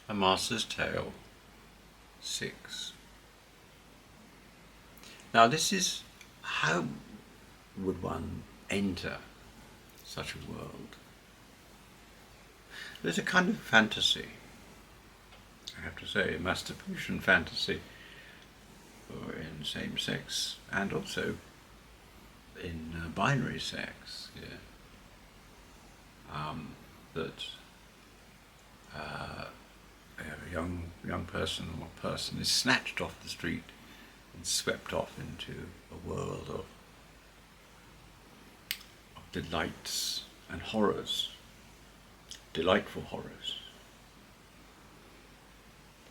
A Master's Tale 6. Now this is, how would one enter such a world? There's a kind of fantasy, I have to say, masturbation fantasy, or in same-sex and also in binary sex, yeah. That a young person or person is snatched off the street and swept off into a world of delights and horrors, delightful horrors.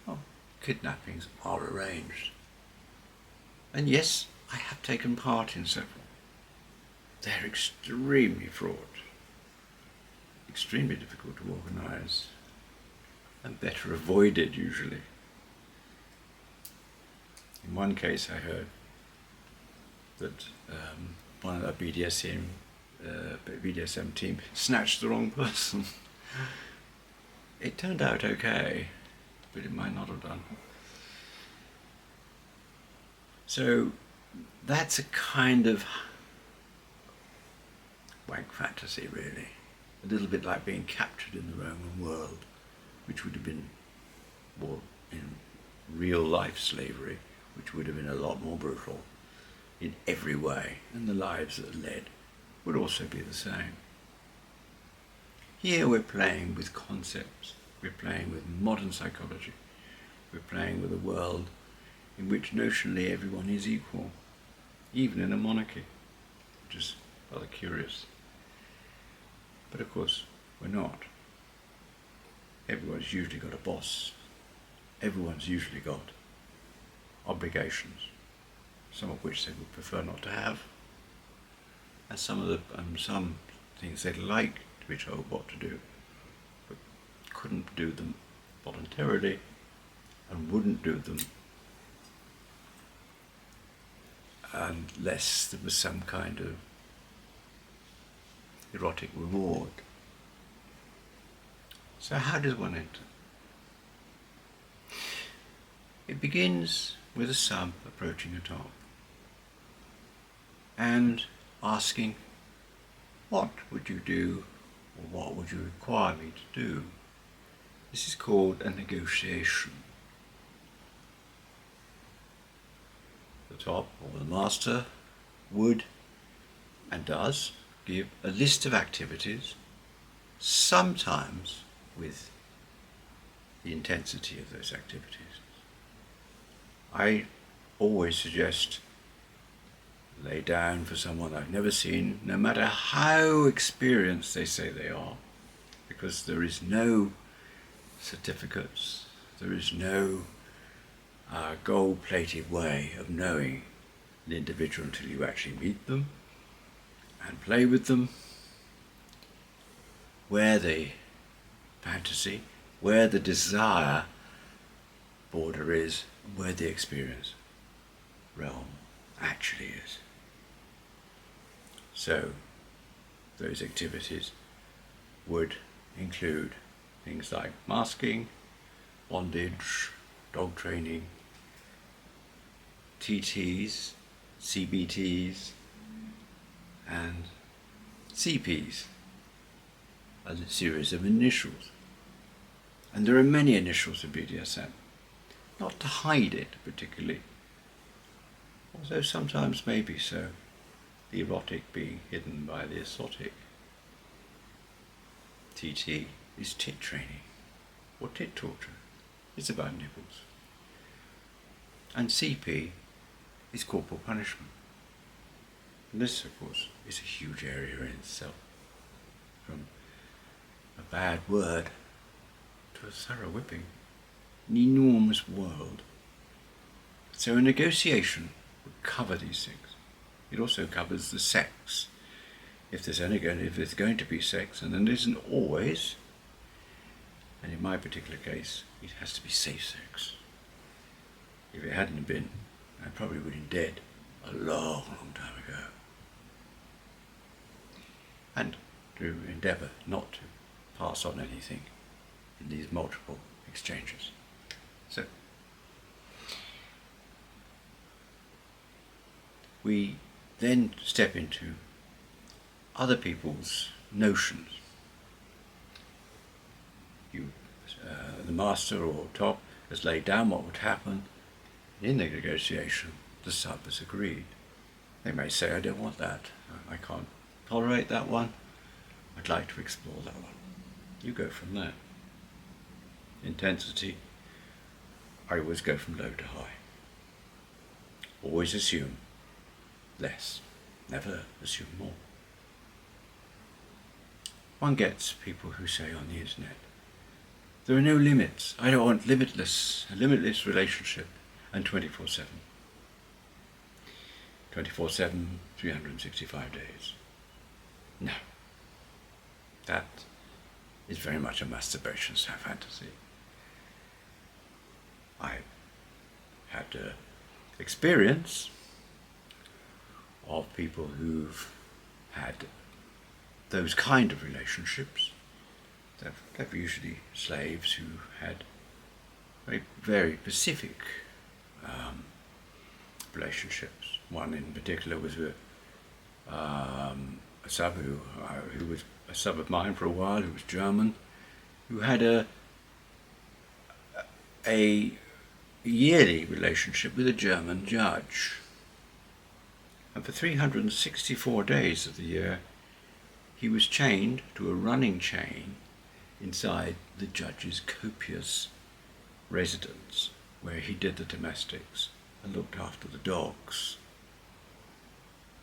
Oh, kidnappings are arranged. And yes, I have taken part in several. They're extremely fraught, extremely difficult to organise, and better avoided usually. In one case I heard that one of the BDSM team snatched the wrong person. It turned out okay, but it might not have done. So that's a kind of wank fantasy, really. A little bit like being captured in the Roman world, which would have been more in real life slavery, which would have been a lot more brutal in every way, and the lives that are led would also be the same. Here we're playing with concepts, we're playing with modern psychology, we're playing with a world in which notionally everyone is equal, even in a monarchy, which is rather curious. But of course, we're not. Everyone's usually got a boss. Everyone's usually got obligations, some of which they would prefer not to have, and some things they'd like to be told what to do, but couldn't do them voluntarily, and wouldn't do them unless there was some kind of erotic reward. So how does one enter? It begins with a sub approaching a top and asking, what would you do, or what would you require me to do? This is called a negotiation. The top, or the master, would and does give a list of activities, sometimes with the intensity of those activities. I always suggest lay down for someone I've never seen, no matter how experienced they say they are, because there is no certificates, there is no gold-plated way of knowing an individual until you actually meet them and play with them, where the fantasy, where the desire border is, where the experience realm actually is. So those activities would include things like masking, bondage, dog training, TTs, CBTs, and CPs, as a series of initials. And there are many initials of BDSM, not to hide it particularly, although sometimes maybe so, the erotic being hidden by the exotic. TT is tit training, or tit torture. It's about nipples. And CP is corporal punishment. And this, of course, is a huge area in itself, from a bad word to a thorough whipping. An enormous world. So a negotiation would cover these things. It also covers the sex. If there's going to be sex, and then there isn't always, and in my particular case, it has to be safe sex. If it hadn't been, I probably would have been dead a long, long time ago. And to endeavour not to pass on anything in these multiple exchanges. So we then step into other people's notions. The master or top has laid down what would happen. In the negotiation, the sub has agreed. They may say, I don't want that. I can't tolerate that one. I'd like to explore that one. You go from there. Intensity, I always go from low to high. Always assume less. Never assume more. One gets people who say on the internet, there are no limits. I don't want a limitless relationship and 24/7. 24/7, 365 days. No. That is very much a masturbation fantasy. I had experience of people who've had those kind of relationships. They're usually slaves who had very, very specific relationships. One in particular was a sub who was a sub of mine for a while, who was German, who had a yearly relationship with a German judge. And for 364 days of the year, he was chained to a running chain inside the judge's copious residence, where he did the domestics and looked after the dogs.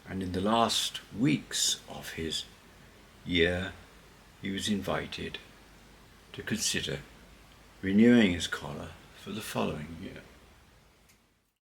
And in the last weeks of his year, he was invited to consider renewing his collar for the following year.